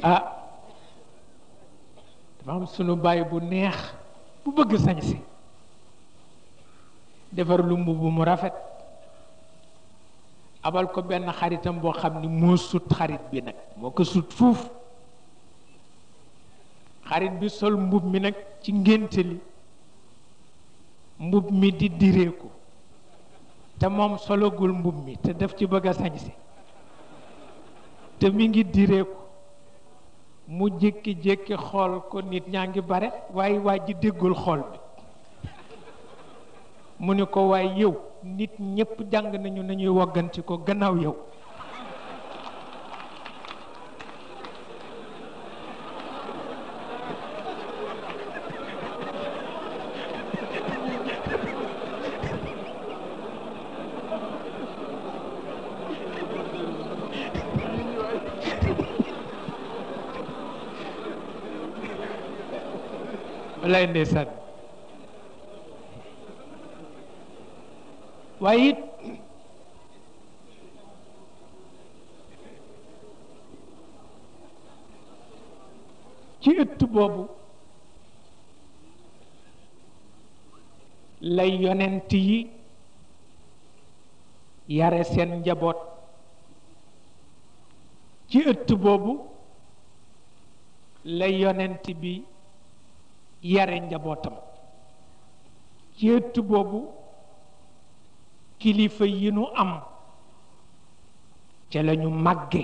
ah dafa am sunu baay bu neex bu bëgg sañse defar lu mbubb mu rafet abal ko benn xaritam boo xam ni moo sut xarit bi nag moo ko sut fuuf xarit bi sol mbub mi nag ci ngénte li mbub mi di direeku te moom sologul mbub mi te daf ci bëgg a sañse te mi ngi direeku mu jékki-jékki xool ko nit ñaa ngi bare waaye waa ji déggul xool bi mu ni ko waaye yow nit ñépp jàng nañu nañuy wogganti ko gannaaw yow wallaay ndeysaan waaye it ci ëtt boobu lay yonent yi yare seen njaboot ci ëtt boobu lay yonent bi yare njabootam ci ëtt boobu kilifa yi nu am ca lañu màgge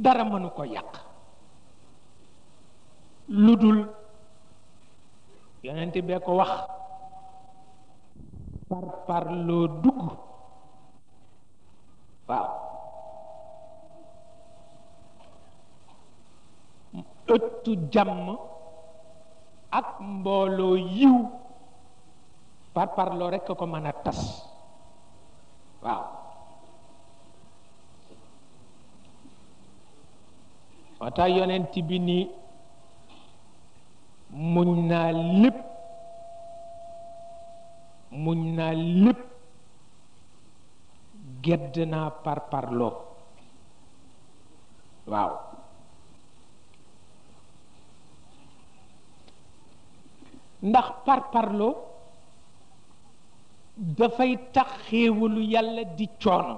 dara mënu ko yàq lu dul yonent bee ko wax par loo dugg waaw ëttu jàmm ak mbooloo yiw par loo rekk ko mën a tas waaw moo tax yonent bi ni muñ naa lépp gedd naa par loo waaw ndax parloo dafay tax xéewalu yàlla di coono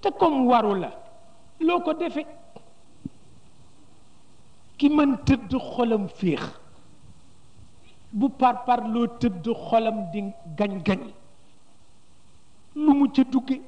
te comme waru la loo ko defe ki mën tëdd xolam féex bu parloo tëdd xolam di gañ-gañ lu mu ca dugge